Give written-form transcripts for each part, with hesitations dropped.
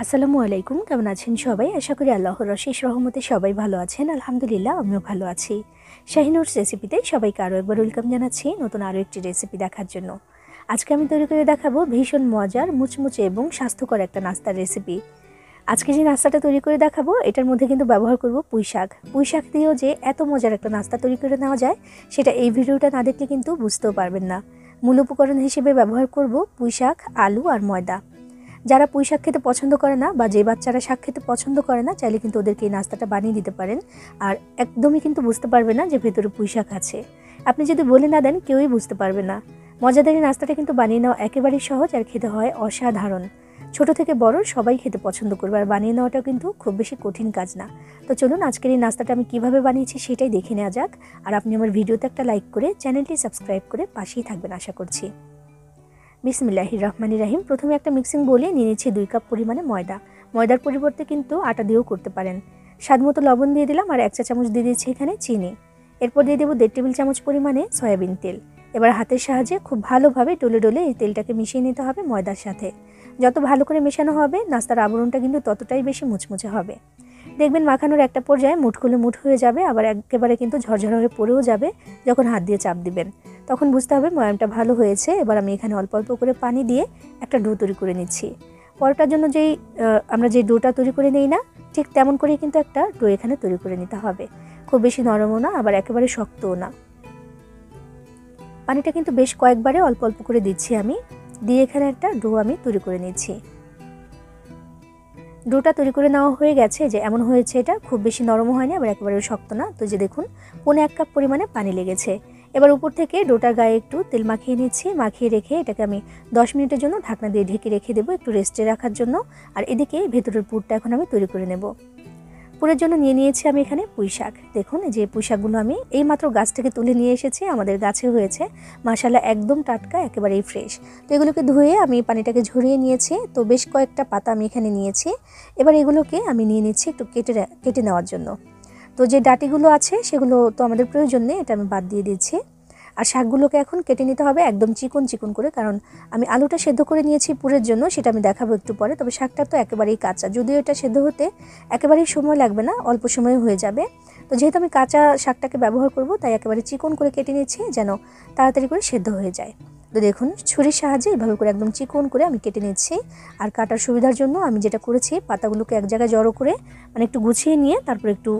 আসসালামু আলাইকুম, কেমন আছেন সবাই? আশা করি আল্লাহর অশেষ রহমতে সবাই ভালো আছেন। আলহামদুলিল্লাহ, আমিও ভালো আছি। শাহিনুরস রেসিপিতে সবাইকে আরও একবার ওয়েলকাম জানাচ্ছি নতুন আরও একটি রেসিপি দেখার জন্য। আজকে আমি তৈরি করে দেখাবো ভীষণ মজার, মুচমুচে এবং স্বাস্থ্যকর একটা নাস্তার রেসিপি। আজকে যে নাস্তাটা তৈরি করে দেখাবো এটার মধ্যে কিন্তু ব্যবহার করব পুঁই শাক। পুঁই শাক দিয়েও যে এত মজার একটা নাস্তা তৈরি করে নেওয়া যায় সেটা এই ভিডিওটা না দেখলে কিন্তু বুঝতেও পারবেন না। মূল উপকরণ হিসেবে ব্যবহার করব পুঁই শাক, আলু আর ময়দা। যারা পুঁই শাক খেতে পছন্দ করে না বা যে বাচ্চারা শাক খেতে পছন্দ করে না চাইলে কিন্তু ওদেরকে এই নাস্তাটা বানিয়ে দিতে পারেন। আর একদমই কিন্তু বুঝতে পারবে না যে ভেতরে পুঁই শাক আছে। আপনি যদি বলে না দেন কেউই বুঝতে পারবে না। মজাদার এই নাস্তাটা কিন্তু বানিয়ে নেওয়া একেবারেই সহজ আর খেতে হয় অসাধারণ। ছোট থেকে বড় সবাই খেতে পছন্দ করবে আর বানিয়ে নেওয়াটাও কিন্তু খুব বেশি কঠিন কাজ না। তো চলুন আজকের এই নাস্তাটা আমি কিভাবে বানিয়েছি সেটাই দেখে নেওয়া যাক। আর আপনি আমার ভিডিওতে একটা লাইক করে চ্যানেলটি সাবস্ক্রাইব করে পাশেই থাকবেন আশা করছি। বিসমিল্লাহির রহমানির রহিম। প্রথমে একটা মিক্সিং বোলে নিয়ে নিচ্ছি 2 কাপ পরিমাণে ময়দা। ময়দার পরিবর্তে কিন্তু আটা দিয়েও করতে পারেন। স্বাদমতো লবণ দিয়ে দিলাম আর 1 চা চামচ দিয়ে দিচ্ছি এখানে চিনি। এরপর দিয়ে দেবো 1.5 টেবিল চামচ পরিমাণে সয়াবিন তেল। এবার হাতের সাহায্যে খুব ভালোভাবে ডলে ডলে এই তেলটাকে মিশিয়ে নিতে হবে ময়দার সাথে। যত ভালো করে মেশানো হবে নাস্তার আবরণটা কিন্তু ততটাই বেশি মুচমুচে হবে। দেখবেন মাখানোর একটা পর্যায়ে মুঠগুলো মুঠ হয়ে যাবে, আবার একেবারে কিন্তু ঝরঝর হয়ে পড়েও যাবে যখন হাত দিয়ে চাপ দিবেন। তখন বুঝতে হবে ময়ামটা ভালো হয়েছে। এবার আমি এখানে অল্প অল্প করে পানি দিয়ে একটা ডো তৈরি করে নিচ্ছি। পরোটার জন্য আমরা যে ডোটা তৈরি করে নেই না, ঠিক তেমন করেই কিন্তু একটা ডো এখানে তৈরি করে নিতে হবে। খুব বেশি নরমও না, আবার একেবারে শক্তও না। পানিটা কিন্তু বেশ কয়েকবারে অল্প অল্প করে দিচ্ছি আমি, দিয়ে এখানে একটা ডো আমি তৈরি করে নিচ্ছি। ডোটা তৈরি করে নেওয়া হয়ে গেছে, যে এমন হয়েছে, এটা খুব বেশি নরমও হয়নি আবার একেবারে শক্ত না। তো যে দেখুন 1.25 কাপ পরিমাণে পানি লেগেছে। এবার উপর থেকে ডোটার গায়ে একটু তেল মাখিয়ে নিচ্ছি। মাখিয়ে রেখে এটাকে আমি 10 মিনিটের জন্য ঢাকনা দিয়ে ঢেকে রেখে দেবো একটু রেস্টে রাখার জন্য। আর এদিকে ভেতরের পুরটা এখন আমি তৈরি করে নেব। পুরের জন্য নিয়ে নিয়েছি আমি এখানে পুঁই শাক। দেখুন এই যে পুঁই শাকগুলো আমি এইমাত্র গাছ থেকে তুলে নিয়ে এসেছি, আমাদের গাছে হয়েছে। মাশাআল্লাহ একদম টাটকা, একেবারেই ফ্রেশ। তো এগুলোকে ধুয়ে আমি পানিটাকে ঝরিয়ে নিয়েছি। তো বেশ কয়েকটা পাতা আমি এখানে নিয়েছি। এবার এগুলোকে আমি নিয়ে নিচ্ছি একটু কেটে নেওয়ার জন্য। তো যে ডাটিগুলো আছে সেগুলো তো আমাদের প্রয়োজন নেই, এটা আমি বাদ দিয়ে দিচ্ছি। আর শাকগুলোকে এখন কেটে নিতে হবে একদম চিকন চিকন করে, কারণ আমি আলুটা সেদ্ধ করে নিয়েছি পুরের জন্য, সেটা আমি দেখাবো একটু পরে। তবে শাকটা তো একেবারেই কাঁচা, যদিও এটা সেদ্ধ হতে একেবারেই সময় লাগবে না, অল্প সময়ে হয়ে যাবে। তো যেহেতু আমি কাঁচা শাকটাকে ব্যবহার করব তাই একেবারে চিকন করে কেটে নিচ্ছি যেন তাড়াতাড়ি করে সেদ্ধ হয়ে যায়। তো দেখুন ছুরির সাহায্যে এভাবে করে একদম চিকন করে আমি কেটে নিচ্ছি। আর কাটার সুবিধার জন্য আমি যেটা করেছি, পাতাগুলোকে এক জায়গায় জড়ো করে মানে একটু গুছিয়ে নিয়ে তারপর একটু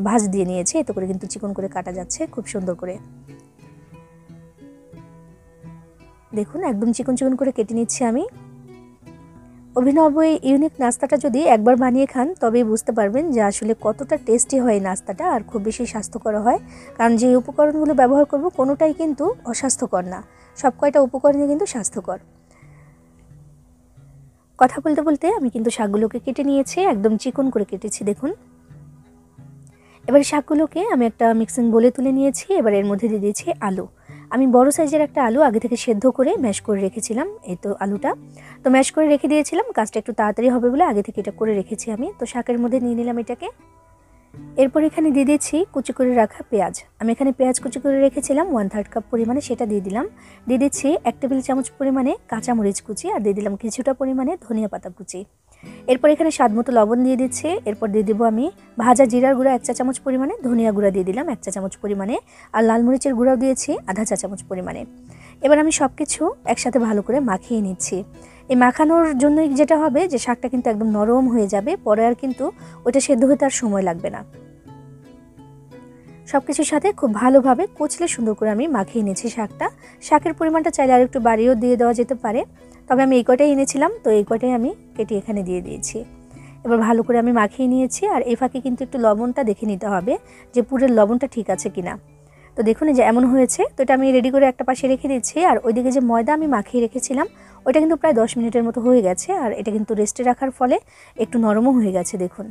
ভাঁজ দিয়ে নিয়েছি। এতে করে কিন্তু চিকন করে কাটা যাচ্ছে খুব সুন্দর করে। দেখুন একদম চিকন চিকন করে কেটে নিচ্ছি আমি। অভিনব এই ইউনিক নাস্তাটা যদি একবার বানিয়ে খান তবেই বুঝতে পারবেন যে আসলে কতটা টেস্টি হয় এই নাস্তাটা, আর খুব বেশি স্বাস্থ্যকর হয়। কারণ যে উপকরণগুলো ব্যবহার করব কোনোটাই কিন্তু অস্বাস্থ্যকর না, সব কয়টা উপকরণই কিন্তু স্বাস্থ্যকর। কথা বলতে বলতে আমি কিন্তু শাকগুলোকে কেটে নিয়েছি, একদম চিকন করে কেটেছি দেখুন। এবার শাকগুলোকে আমি একটা মিক্সিং বোলে তুলে নিয়েছি। এবার এর মধ্যে দিয়ে দিয়েছি আলু। আমি বড় সাইজের একটা আলু আগে থেকে সেদ্ধ করে ম্যাশ করে রেখেছিলাম। এই তো আলুটা তো ম্যাশ করে রেখে দিয়েছিলাম, কাজটা একটু তাড়াতাড়ি হবে বলে আগে থেকে এটা করে রেখেছি আমি। তো শাকের মধ্যে নিয়ে নিলাম এটাকে। এরপর এখানে দিয়ে দিচ্ছি কুচি করে রাখা পেঁয়াজ। আমি এখানে পেঁয়াজ কুচি করে রেখেছিলাম 1/3 কাপ পরিমাণে, সেটা দিয়ে দিলাম। দিয়ে দিচ্ছি 1 টেবিল চামচ পরিমাণে কাঁচামরিচ কুচি, আর দিয়ে দিলাম কিছুটা পরিমাণে ধনিয়া পাতা কুচি। এরপর এখানে স্বাদমতো লবণ দিয়ে দিচ্ছি। এরপর দিয়ে দেবো আমি ভাজা জিরার গুঁড়া 1 চা চামচ পরিমাণে, ধনিয়া গুঁড়া দিয়ে দিলাম 1 চা চামচ পরিমাণে, আর লাল মরিচের গুঁড়াও দিয়েছি আধা চা চামচ পরিমাণে। এবার আমি সব কিছু একসাথে ভালো করে মাখিয়ে নিচ্ছি। এই মাখানোর জন্যই যেটা হবে যে শাকটা কিন্তু একদম নরম হয়ে যাবে, পরে আর কিন্তু ওটা সেদ্ধ হতে আর সময় লাগবে না। সব কিছুর সাথে খুব ভালোভাবে কুচলে সুন্দর করে আমি মাখিয়ে নিয়েছি শাকটা। শাকের পরিমাণটা চাইলে আর একটু বাড়িয়েও দিয়ে দেওয়া যেতে পারে, তবে আমি এই কয়টাই এনেছিলাম, তো এই কয়টাই আমি কেটে এখানে দিয়ে দিয়েছি। এবার ভালো করে আমি মাখিয়ে নিয়েছি। আর এই ফাঁকে কিন্তু একটু লবণটা দেখে নিতে হবে যে পুরের লবণটা ঠিক আছে কিনা। তো দেখুন যে এমন হয়েছে, তো এটা আমি রেডি করে একটা পাশে রেখে দিচ্ছি। আর ওইদিকে যে ময়দা আমি মাখিয়ে রেখেছিলাম ওইটা কিন্তু প্রায় 10 মিনিটের মতো হয়ে গেছে, আর এটা কিন্তু রেস্টে রাখার ফলে একটু নরমও হয়ে গেছে দেখুন।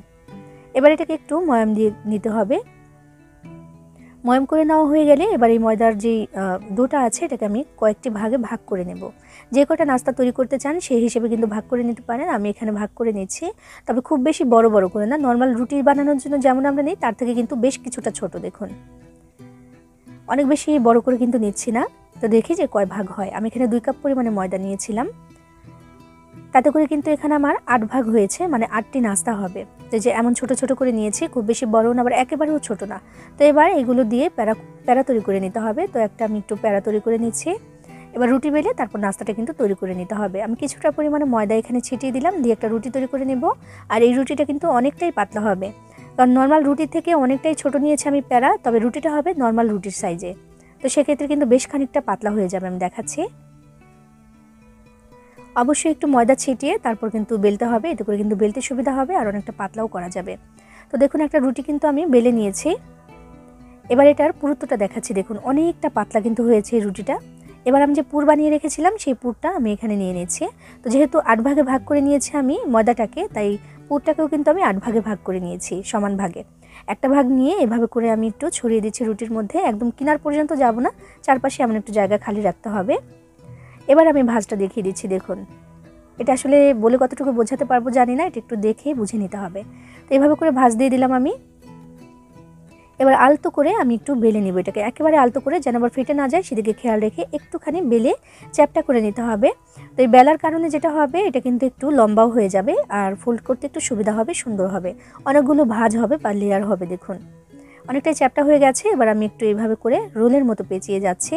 এবার এটাকে একটু ময়াম দিয়ে নিতে হবে। ময়াম করে নেওয়া হয়ে গেলে এবার এই ময়দার যে ডোটা আছে এটাকে আমি কয়েকটি ভাগে ভাগ করে নেব। যে কটা নাস্তা তৈরি করতে চান সেই হিসেবে কিন্তু ভাগ করে নিতে পারেন। আমি এখানে ভাগ করে নিচ্ছি, তবে খুব বেশি বড় বড় করে না, নর্মাল রুটি বানানোর জন্য যেমন আমরা নিই তার থেকে কিন্তু বেশ কিছুটা ছোট। দেখুন অনেক বেশি বড় করে কিন্তু নিচ্ছি না। তো দেখি যে কয় ভাগ হয়। আমি এখানে 2 কাপ পরিমাণে ময়দা নিয়েছিলাম। তাতে করে কিন্তু এখানে আমার 8 ভাগ হয়েছে, মানে 8টি নাস্তা হবে। তো যে এমন ছোট ছোট করে নিয়েছি, খুব বেশি বড়ও না আবার একেবারেও ছোট না। তো এবার এগুলো দিয়ে প্যারা তৈরি করে নিতে হবে। তো একটা আমি একটু প্যারা তৈরি করে নিচ্ছি। এবার রুটি বেলে তারপর নাস্তাটা কিন্তু তৈরি করে নিতে হবে। আমি কিছুটা পরিমাণে ময়দা এখানে ছিটিয়ে দিলাম, দিয়ে একটা রুটি তৈরি করে নেব। আর এই রুটিটা কিন্তু অনেকটাই পাতলা হবে, কারণ নর্মাল রুটির থেকে অনেকটাই ছোট নিয়েছি আমি প্যারা, তবে রুটিটা হবে নর্মাল রুটির সাইজে। তো সেক্ষেত্রে কিন্তু বেশ খানিকটা পাতলা হয়ে যাবে, আমি দেখাচ্ছি। অবশ্যই একটু ময়দা ছিটিয়ে তারপর কিন্তু বেলতে হবে, এতে করে কিন্তু বেলতে সুবিধা হবে আর অনেকটা পাতলাও করা যাবে। তো দেখুন একটা রুটি কিন্তু আমি বেলে নিয়েছি। এবার এটার পুরুত্বটা দেখাচ্ছি, দেখুন অনেকটা পাতলা কিন্তু হয়েছে এই রুটিটা। এবার আমি যে পুর বানিয়ে রেখেছিলাম সেই পুরটা আমি এখানে নিয়ে নিয়েছি। তো যেহেতু 8 ভাগে ভাগ করে নিয়েছি আমি ময়দাটাকে, তাই পুরটাকেও কিন্তু আমি 8 ভাগে ভাগ করে নিয়েছি, সমান ভাগে। একটা ভাগ নিয়ে এভাবে করে আমি একটু ছড়িয়ে দিচ্ছি রুটির মধ্যে, একদম কিনার পর্যন্ত যাব না, চারপাশে এমন একটু জায়গা খালি রাখতে হবে। এবার আমি ভাঁজটা দেখিয়ে দিচ্ছি, দেখুন এটা আসলে বলে কতটুকু বোঝাতে পারবো জানি না, এটা একটু দেখে বুঝে নিতে হবে। তো এভাবে করে ভাঁজ দিয়ে দিলাম আমি। এবার আলতো করে আমি একটু বেলে নিব এটাকে, একেবারে আলতো করে, যেন আবার ফেটে না যায় সেদিকে খেয়াল রেখে একটুখানি বেলে চ্যাপটা করে নিতে হবে। তো এই বেলার কারণে যেটা হবে, এটা কিন্তু একটু লম্বাও হয়ে যাবে আর ফোল্ড করতে একটু সুবিধা হবে, সুন্দর হবে, অনেকগুলো ভাঁজ হবে বা লেয়ার হবে। দেখুন অনেকটাই চ্যাপটা হয়ে গেছে। এবার আমি একটু এইভাবে করে রোলের মতো পেঁচিয়ে যাচ্ছি।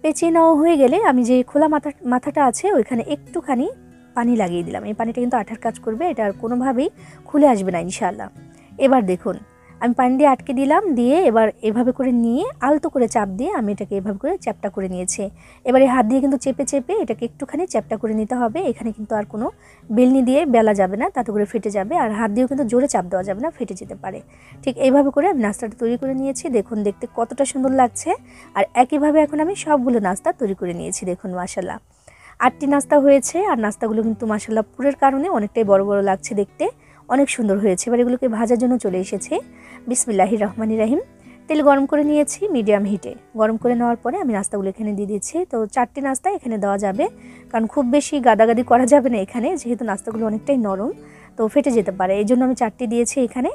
পেঁচিয়ে নেওয়া হয়ে গেলে আমি যে খোলা মাথাটা আছে ওইখানে একটুখানি পানি লাগিয়ে দিলাম। এই পানিটা কিন্তু আঠার কাজ করবে, এটা আর কোনোভাবেই খুলে আসবে না ইনশাআল্লাহ। এবার দেখুন আমি পানি দিয়ে আটকে দিলাম, দিয়ে এবার এভাবে করে নিয়ে আলতো করে চাপ দিয়ে আমি এটাকে এভাবে করে চ্যাপটা করে নিয়েছি। এবার এই হাত দিয়ে কিন্তু চেপে চেপে এটাকে একটুখানি চ্যাপটা করে নিতে হবে। এখানে কিন্তু আর কোনো বেলনি দিয়ে বেলা যাবে না, তাতে করে ফেটে যাবে, আর হাত দিয়েও কিন্তু জোরে চাপ দেওয়া যাবে না, ফেটে যেতে পারে। ঠিক এইভাবে করে আমি নাস্তাটা তৈরি করে নিয়েছি। দেখুন দেখতে কতটা সুন্দর লাগছে। আর একইভাবে এখন আমি সবগুলো নাস্তা তৈরি করে নিয়েছি। দেখুন মাশাআল্লাহ 8টি নাস্তা হয়েছে, আর নাস্তাগুলো কিন্তু মাশাআল্লাহ পুরের কারণে অনেকটাই বড় বড় লাগছে দেখতে, অনেক সুন্দর হয়েছে। এবার এগুলোকে ভাজার জন্য চলে এসেছে। বিসমিল্লাহির রহমানির রহিম। তেল গরম করে নিয়েছি মিডিয়াম হিটে। গরম করে নেওয়ার পরে আমি নাস্তাগুলো এখানে দিয়ে দিচ্ছি। তো 4টি নাস্তা এখানে দেওয়া যাবে, কারণ খুব বেশি গাদাগাদি করা যাবে না এখানে, যেহেতু নাস্তাগুলো অনেকটাই নরম, তো ফেটে যেতে পারে। এই জন্য আমি 4টি দিয়েছি এখানে।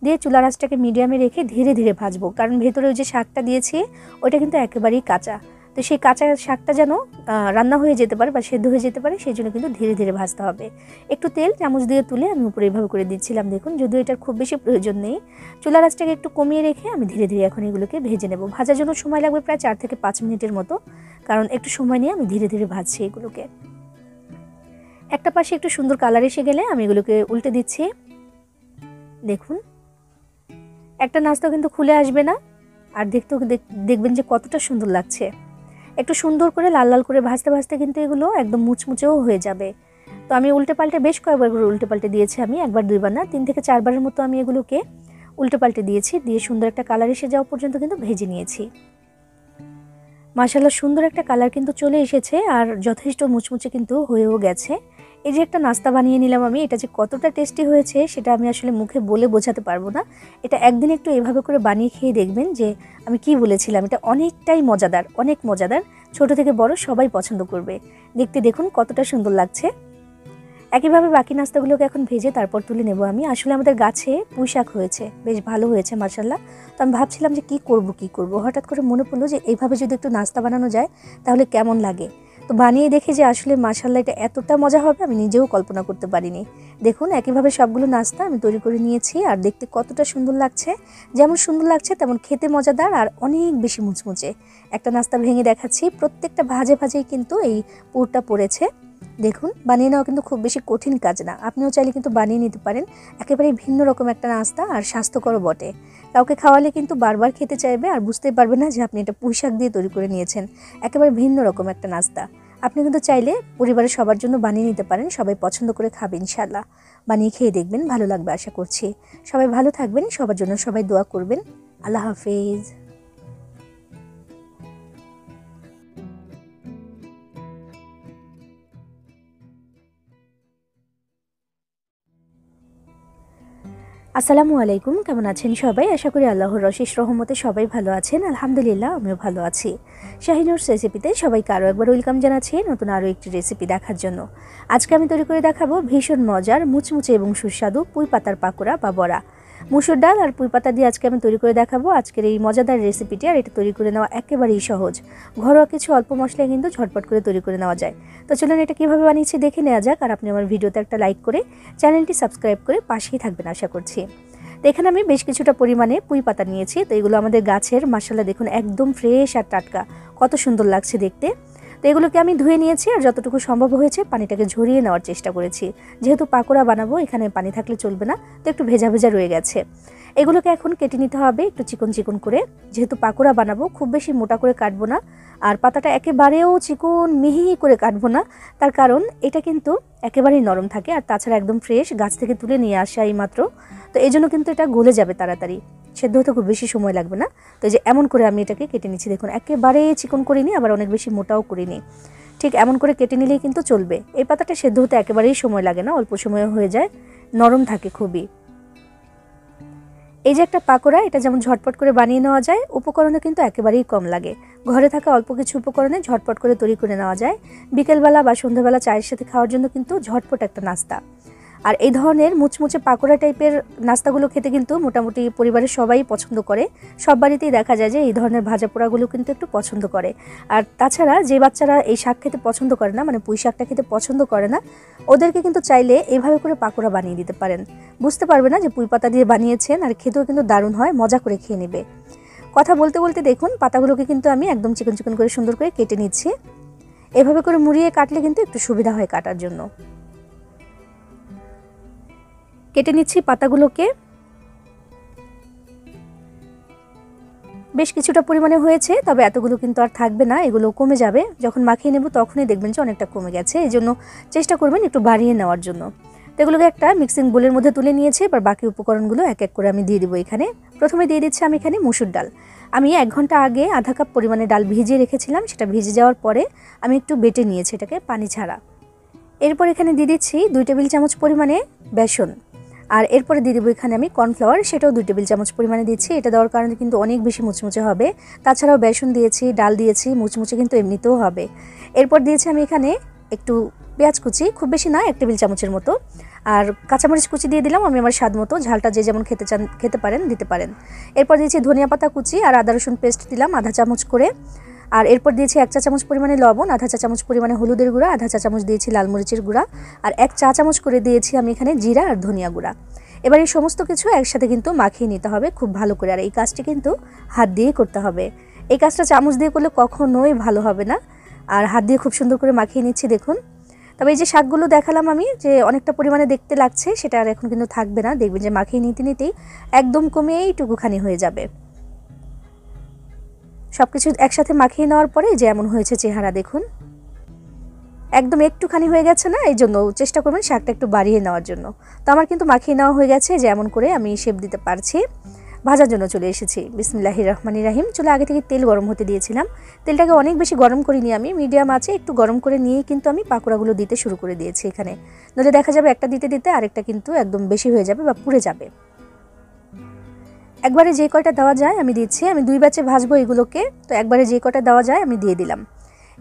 দিয়ে চুলার আঁচটাকে মিডিয়ামে রেখে ধীরে ধীরে ভাজবো, কারণ ভেতরে ওই যে শাকটা দিয়েছি ওইটা কিন্তু একেবারেই কাঁচা। তো সেই কাঁচা শাকটা যেন রান্না হয়ে যেতে পারে বা সেদ্ধ হয়ে যেতে পারে, সেই জন্য কিন্তু ধীরে ধীরে ভাজতে হবে। একটু তেল চামচ দিয়ে তুলে আমি উপরে এভাবে করে দিচ্ছিলাম। দেখুন যদিও এটার খুব বেশি প্রয়োজন নেই, চুলার আঁচটাকে একটু কমিয়ে রেখে আমি ধীরে ধীরে এখন এগুলোকে ভেজে নেব। ভাজার জন্য সময় লাগবে প্রায় 4 থেকে 5 মিনিটের মতো, কারণ একটু সময় নিয়ে আমি ধীরে ধীরে ভাজছি এগুলোকে। একটা পাশে একটু সুন্দর কালার এসে গেলে আমি এগুলোকে উল্টে দিচ্ছি। দেখুন একটা নাস্তা কিন্তু খুলে আসবে না, আর দেখতেও দেখবেন যে কতটা সুন্দর লাগছে। একটু সুন্দর করে লাল লাল করে ভাজতে ভাজতে কিন্তু এগুলো একদম মুচমুচেও হয়ে যাবে। তো আমি উল্টে পাল্টে বেশ কয়েকবার করে উল্টে পাল্টে দিয়েছি, আমি একবার দুইবার না 3 থেকে 4 বারের মতো আমি এগুলোকে উল্টে পাল্টে দিয়েছি। দিয়ে সুন্দর একটা কালার এসে যাওয়া পর্যন্ত কিন্তু ভেজে নিয়েছি। মাশাআল্লাহ সুন্দর একটা কালার কিন্তু চলে এসেছে, আর যথেষ্ট মুচমুচে কিন্তু হয়েও গেছে। এই যে একটা নাস্তা বানিয়ে নিলাম আমি, এটা যে কতটা টেস্টি হয়েছে সেটা আমি আসলে মুখে বলে বোঝাতে পারবো না। এটা একদিন একটু এভাবে করে বানিয়ে খেয়ে দেখবেন যে আমি কি বলেছিলাম, এটা অনেকটাই মজাদার, অনেক মজাদার। ছোট থেকে বড় সবাই পছন্দ করবে। দেখতে দেখুন কতটা সুন্দর লাগছে। একইভাবে বাকি নাস্তাগুলোকে এখন ভেজে তারপর তুলে নেব আমি। আসলে আমাদের গাছে পুঁই শাক হয়েছে, বেশ ভালো হয়েছে মাশাআল্লাহ। তো আমি ভাবছিলাম যে কি করব, হঠাৎ করে মনে পড়লো যে এইভাবে যদি একটু নাস্তা বানানো যায় তাহলে কেমন লাগে। তো বানিয়ে দেখে যে আসলে মাশাআল্লাহ এটা এতটা মজা হবে আমি নিজেও কল্পনা করতে পারিনি। দেখুন একইভাবে সবগুলো নাস্তা আমি তৈরি করে নিয়েছি, আর দেখতে কতটা সুন্দর লাগছে। যেমন সুন্দর লাগছে তেমন খেতে মজাদার আর অনেক বেশি মুচমুচে। একটা নাস্তা ভেঙে দেখাচ্ছি, প্রত্যেকটা ভাজে ভাজেই কিন্তু এই পুরটা পড়েছে। দেখুন বানিয়ে নেওয়া কিন্তু খুব বেশি কঠিন কাজ না, আপনিও চাইলে কিন্তু বানিয়ে নিতে পারেন। একেবারে ভিন্ন রকম একটা নাস্তা, আর স্বাস্থ্যকরও বটে। কাউকে খাওয়ালে কিন্তু বারবার খেতে চাইবে, আর বুঝতে পারবে না যে আপনি এটা পুঁই শাক দিয়ে তৈরি করে নিয়েছেন। একেবারে ভিন্ন রকম একটা নাস্তা। আপনি কিন্তু চাইলে পরিবারের সবার জন্য বানিয়ে নিতে পারেন, সবাই পছন্দ করে খাবে ইনশাআল্লাহ। বানিয়ে খেয়ে দেখবেন, ভালো লাগবে আশা করছি। সবাই ভালো থাকবেন, সবার জন্য সবাই দোয়া করবেন। আল্লাহ হাফেজ। আসসালামু আলাইকুম, কেমন আছেন সবাই? আশা করি আল্লাহর অশেষ রহমতে সবাই ভালো আছেন। আলহামদুলিল্লাহ আমিও ভালো আছি। শাহিনুরস রেসিপিতে সবাইকে আরও একবার ওয়েলকাম জানাচ্ছি নতুন আরও একটি রেসিপি দেখার জন্য। আজকে আমি তৈরি করে দেখাবো ভীষণ মজার মুচমুচে এবং সুস্বাদু পুঁই পাতার পাকোড়া বা বড়া। মুসুর ডাল আর পুঁই পাতা দিয়ে আজকে আমি তৈরি করে দেখাবো আজকের এই মজাদার রেসিপিটি। আর এটা তৈরি করে নেওয়া একেবারেই সহজ, ঘরোয়া কিছু অল্প মশলায় কিন্তু ঝটপট করে তৈরি করে নেওয়া যায়। তো চলুন এটা কীভাবে বানিয়েছি দেখে নেওয়া যাক। আর আপনি আমার ভিডিওতে একটা লাইক করে চ্যানেলটি সাবস্ক্রাইব করে পাশেই থাকবেন আশা করছি। তো এখানে আমি বেশ কিছুটা পরিমাণে পুঁই পাতা নিয়েছি। তো এগুলো আমাদের গাছের, মাশাআল্লাহ দেখুন একদম ফ্রেশ আর টাটকা, কত সুন্দর লাগছে দেখতে। তো এগুলোকে আমি ধুয়ে নিয়েছি আর যতটুকু সম্ভব হয়েছে পানিটাকে ঝরিয়ে নেওয়ার চেষ্টা করেছি। যেহেতু পাকোড়া বানাবো এখানে পানি থাকলে চলবে না, তো একটু ভেজা ভেজা রয়ে গেছে। এগুলোকে এখন কেটে নিতে হবে একটু চিকন চিকন করে। যেহেতু পাকোড়া বানাবো খুব বেশি মোটা করে কাটবো না, আর পাতাটা একেবারেও চিকন মিহি করে কাটবো না। তার কারণ এটা কিন্তু একেবারেই নরম থাকে, আর তাছাড়া একদম ফ্রেশ গাছ থেকে তুলে নিয়ে আসা এই মাত্র। তো এই জন্য কিন্তু এটা গলে যাবে তাড়াতাড়ি, সেদ্ধ হতে খুব বেশি সময় লাগবে না। তো এই যে এমন করে আমি এটাকে কেটে নিচ্ছি, দেখুন একেবারে চিকন করিনি আবার অনেক বেশি মোটাও করিনি, ঠিক এমন করে কেটে নিলেই কিন্তু চলবে। এই পাতাটা সেদ্ধ হতে একেবারেই সময় লাগে না, অল্প সময়ে হয়ে যায়, নরম থাকে খুবই। এই যে একটা পাকোড়া, এটা যেমন ঝটপট করে বানিয়ে নেওয়া যায়, উপকরণও কিন্তু একেবারেই কম লাগে। ঘরে থাকা অল্প কিছু উপকরণে ঝটপট করে তৈরি করে নেওয়া যায়। বিকেলবেলা বা সন্ধ্যাবেলা চায়ের সাথে খাওয়ার জন্য কিন্তু ঝটপট একটা নাস্তা। আর এই ধরনের মুচমুচে পাকোড়া টাইপের নাস্তাগুলো খেতে কিন্তু মোটামুটি পরিবারের সবাই পছন্দ করে। সব বাড়িতেই দেখা যায় যে এই ধরনের ভাজা পোড়াগুলো কিন্তু একটু পছন্দ করে। আর তাছাড়া যে বাচ্চারা এই শাক খেতে পছন্দ করে না, মানে পুঁই শাকটা খেতে পছন্দ করে না, ওদেরকে কিন্তু চাইলে এইভাবে করে পাকোড়া বানিয়ে দিতে পারেন। বুঝতে পারবে না যে পুঁই পাতা দিয়ে বানিয়েছেন, আর খেতেও কিন্তু দারুণ হয়, মজা করে খেয়ে নেবে। কথা বলতে বলতে দেখুন পাতাগুলোকে কিন্তু আমি একদম চিকন চিকন করে সুন্দর করে কেটে নিচ্ছি। এভাবে করে মুড়িয়ে কাটলে কিন্তু একটু সুবিধা হয় কাটার জন্য। কেটে নিচ্ছি পাতাগুলোকে, বেশ কিছুটা পরিমাণে হয়েছে, তবে এতগুলো কিন্তু আর থাকবে না, এগুলো কমে যাবে। যখন মাখিয়ে নেব তখনই দেখবেন যে অনেকটা কমে গেছে, এই জন্য চেষ্টা করবেন একটু বাড়িয়ে নেওয়ার জন্য। তো এগুলোকে একটা মিক্সিং বোলের মধ্যে তুলে নিয়েছি। এবার বাকি উপকরণগুলো এক এক করে আমি দিয়ে দেবো এখানে। প্রথমে দিয়ে দিচ্ছি আমি এখানে মুসুর ডাল। আমি 1 ঘন্টা আগে আধা কাপ পরিমাণে ডাল ভিজিয়ে রেখেছিলাম, সেটা ভিজে যাওয়ার পরে আমি একটু বেটে নিয়েছি এটাকে পানি ছাড়া। এরপর এখানে দিয়ে দিচ্ছি 2 টেবিল চামচ পরিমাণে বেসন। আর এরপরে দিয়ে দেবো এখানে আমি কর্নফ্লাওয়ার, সেটাও 2 টেবিল চামচ পরিমাণে দিচ্ছি। এটা দেওয়ার কারণে কিন্তু অনেক বেশি মুচমুচে হবে। তাছাড়াও বেসন দিয়েছি, ডাল দিয়েছি, মুচমুচে কিন্তু এমনিতেও হবে। এরপর দিয়েছি আমি এখানে একটু পেঁয়াজ কুচি, খুব বেশি না, 1 টেবিল চামচের মতো। আর কাঁচামরিচ কুচি দিয়ে দিলাম আমি আমার স্বাদ মতো, ঝালটা যে যেমন খেতে চান খেতে পারেন, দিতে পারেন। এরপর দিয়েছি ধনিয়া পাতা কুচি আর আদা রসুন পেস্ট দিলাম আধা চামচ করে। আর এরপর দিয়েছি 1 চা চামচ পরিমাণে লবণ, আধা চা চামচ পরিমাণে হলুদের গুঁড়া, আধা চা চামচ দিয়েছি লাল মরিচের গুঁড়া, আর 1 চা চামচ করে দিয়েছি আমি এখানে জিরা আর ধনিয়া গুঁড়া। এবার এই সমস্ত কিছু একসাথে কিন্তু মাখিয়ে নিতে হবে খুব ভালো করে। আর এই কাজটি কিন্তু হাত দিয়েই করতে হবে, এই কাজটা চামচ দিয়ে করলে কখনোই ভালো হবে না। আর হাত দিয়ে খুব সুন্দর করে মাখিয়ে নিচ্ছি দেখুন। তবে এই যে শাকগুলো দেখালাম আমি যে অনেকটা পরিমাণে দেখতে লাগছে, সেটা আর এখন কিন্তু থাকবে না, দেখবেন যে মাখিয়ে নিতে নিতেই একদম কমে এইটুকুখানি হয়ে যাবে। সব কিছু একসাথে মাখিয়ে নেওয়ার পরে যে এমন হয়েছে চেহারা দেখুন, একদম একটুখানি হয়ে গেছে না, এই জন্য চেষ্টা করবেন শাকটা একটু বাড়িয়ে নেওয়ার জন্য। তো আমার কিন্তু মাখিয়ে নেওয়া হয়ে গেছে, যে এমন করে আমি শেপ দিতে পারছি। ভাজার জন্য চলে এসেছি। বিসমিল্লাহির রহমানির রহিম। চলে আগে থেকে তেল গরম হতে দিয়েছিলাম, তেলটাকে অনেক বেশি গরম করিনি আমি, মিডিয়াম আছে একটু গরম করে নিয়েই কিন্তু আমি পাকোড়াগুলো দিতে শুরু করে দিয়েছি এখানে। নইলে দেখা যাবে একটা দিতে দিতে আরেকটা কিন্তু একদম বেশি হয়ে যাবে বা পুড়ে যাবে। একবারে যে কয়টা দেওয়া যায় আমি দিচ্ছি, আমি 2 ব্যাচে ভাজবো এগুলোকে, তো একবারে যে কয়টা দেওয়া যায় আমি দিয়ে দিলাম।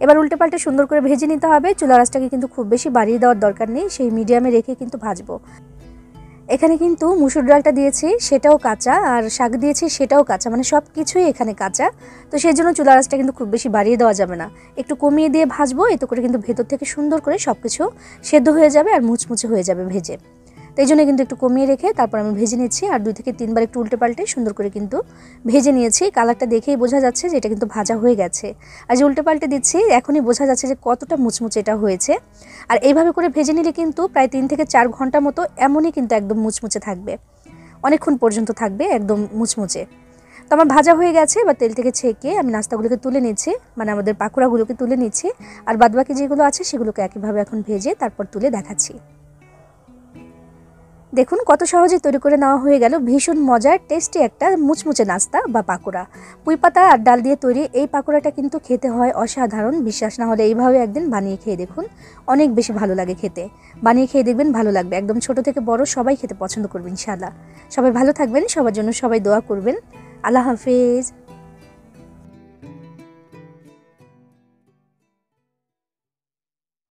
এবার উল্টে পাল্টে সুন্দর করে ভেজে নিতে হবে। চুলার আঁচটাকে কিন্তু খুব বেশি বাড়িয়ে দেওয়ার দরকার নেই, সেই মিডিয়ামে রেখে কিন্তু ভাজবো। এখানে কিন্তু মুসুর ডালটা দিয়েছি সেটাও কাঁচা, আর শাক দিয়েছি সেটাও কাঁচা, মানে সব কিছুই এখানে কাঁচা। তো সেই জন্য চুলার আঁচটা কিন্তু খুব বেশি বাড়িয়ে দেওয়া যাবে না, একটু কমিয়ে দিয়ে ভাজবো। এতে করে কিন্তু ভেতর থেকে সুন্দর করে সব কিছু সেদ্ধ হয়ে যাবে আর মুচমুচে হয়ে যাবে ভেজে। তো এই জন্য কিন্তু একটু কমিয়ে রেখে তারপর আমি ভেজে নিচ্ছি। আর 2 থেকে 3 বার একটু উল্টে পাল্টে সুন্দর করে কিন্তু ভেজে নিয়েছি। কালারটা দেখেই বোঝা যাচ্ছে যে এটা কিন্তু ভাজা হয়ে গেছে। আর যে উল্টে পাল্টে দিচ্ছি এখনই বোঝা যাচ্ছে যে কতটা মুচমুচে এটা হয়েছে। আর এইভাবে করে ভেজে নিলে কিন্তু প্রায় 3 থেকে 4 ঘন্টা মতো এমনই কিন্তু একদম মুচমুচে থাকবে, অনেকক্ষণ পর্যন্ত থাকবে একদম মুচমুচে। তো আমার ভাজা হয়ে গেছে, এবার তেল থেকে ছেঁকে আমি নাস্তাগুলোকে তুলে নিচ্ছি, মানে আমাদের পাকোড়াগুলোকে তুলে নিচ্ছি। আর বাদবাকি যেগুলো আছে সেগুলোকে একইভাবে এখন ভেজে তারপর তুলে দেখাচ্ছি। দেখুন কত সহজেই তৈরি করে নেওয়া হয়ে গেল ভীষণ মজার টেস্টি একটা মুচমুচে নাস্তা বা পাকোড়া। পুঁই পাতা আর ডাল দিয়ে তৈরি এই পাকোড়াটা কিন্তু খেতে হয় অসাধারণ। বিশ্বাস না হলে এইভাবে একদিন বানিয়ে খেয়ে দেখুন, অনেক বেশি ভালো লাগে খেতে। বানিয়ে খেয়ে দেখবেন ভালো লাগবে, একদম ছোট থেকে বড় সবাই খেতে পছন্দ করবেন ইনশাআল্লাহ। সবাই ভালো থাকবেন, সবার জন্য সবাই দোয়া করবেন। আল্লাহ হাফেজ।